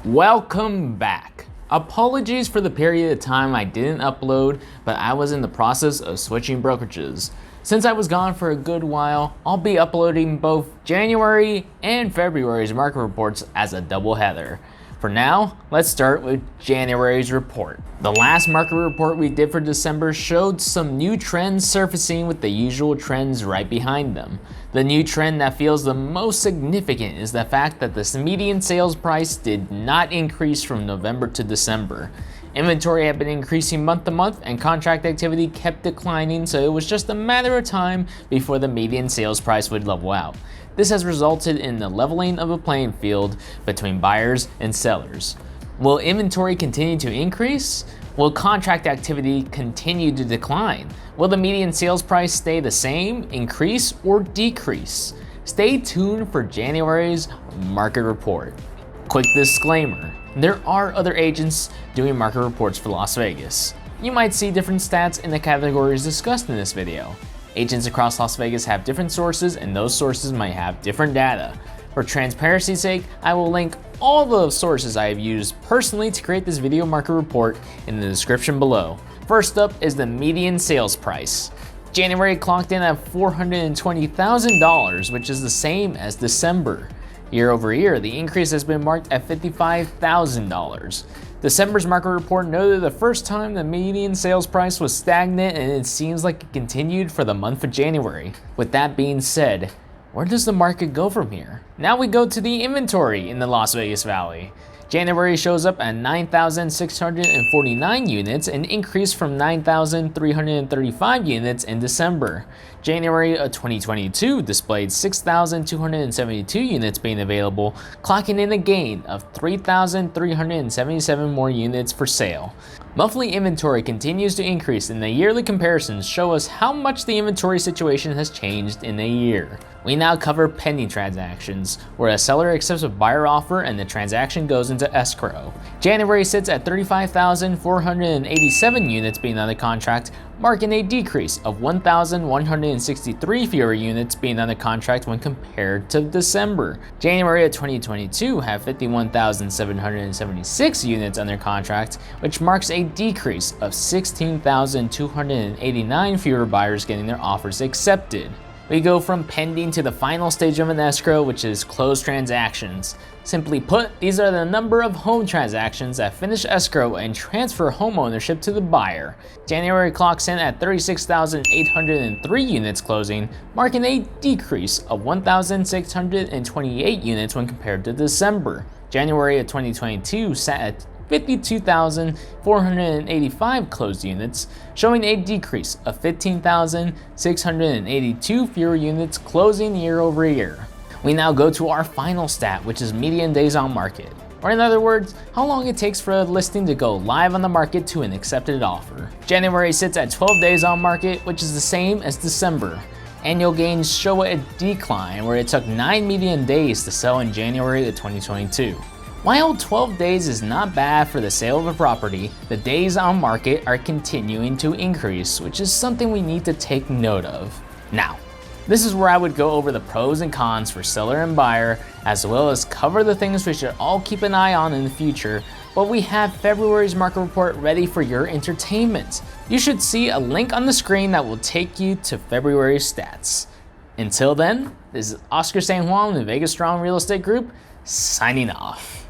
Welcome back. Apologies for the period of time I didn't upload, but I was in the process of switching brokerages. Since I was gone for a good while, I'll be uploading both January and February's market reports as a double header. For now, let's start with January's report. The last market report we did for December showed some new trends surfacing with the usual trends right behind them. The new trend that feels the most significant is the fact that the median sales price did not increase from November to December. Inventory had been increasing month to month and contract activity kept declining, so it was just a matter of time before the median sales price would level out. This has resulted in the leveling of a playing field between buyers and sellers. Will inventory continue to increase? Will contract activity continue to decline? Will the median sales price stay the same, increase, or decrease? Stay tuned for January's market report. Quick disclaimer, there are other agents doing market reports for Las Vegas. You might see different stats in the categories discussed in this video. Agents across Las Vegas have different sources, and those sources might have different data. For transparency's sake, I will link all the sources I have used personally to create this video market report in the description below. First up is the median sales price. January clocked in at $420,000, which is the same as December. Year over year, the increase has been marked at $55,000. December's market report noted the first time the median sales price was stagnant, and it seems like it continued for the month of January. With that being said, where does the market go from here? Now we go to the inventory in the Las Vegas Valley. January shows up at 9,649 units, an increase from 9,335 units in December. January of 2022 displayed 6,272 units being available, clocking in a gain of 3,377 more units for sale. Monthly inventory continues to increase, and the yearly comparisons show us how much the inventory situation has changed in a year. We now cover pending transactions, where a seller accepts a buyer offer and the transaction goes into escrow. January sits at 35,487 units being under contract, marking a decrease of 1,163 fewer units being under contract when compared to December. January of 2022 had 51,776 units under contract, which marks a decrease of 16,289 fewer buyers getting their offers accepted. We go from pending to the final stage of an escrow, which is closed transactions. Simply put, these are the number of home transactions that finish escrow and transfer home ownership to the buyer. January clocks in at 36,803 units closing, marking a decrease of 1,628 units when compared to December. January of 2022 sat at 52,485 closed units, showing a decrease of 15,682 fewer units closing year over year. We now go to our final stat, which is median days on market, or in other words, how long it takes for a listing to go live on the market to an accepted offer. January sits at 12 days on market, which is the same as December. Annual gains show a decline, where it took 9 median days to sell in January of 2022. While 12 days is not bad for the sale of a property, the days on market are continuing to increase, which is something we need to take note of. Now, this is where I would go over the pros and cons for seller and buyer, as well as cover the things we should all keep an eye on in the future, but we have February's market report ready for your entertainment. You should see a link on the screen that will take you to February's stats. Until then, this is SanJuan with Vegas Strong Real Estate Group, signing off.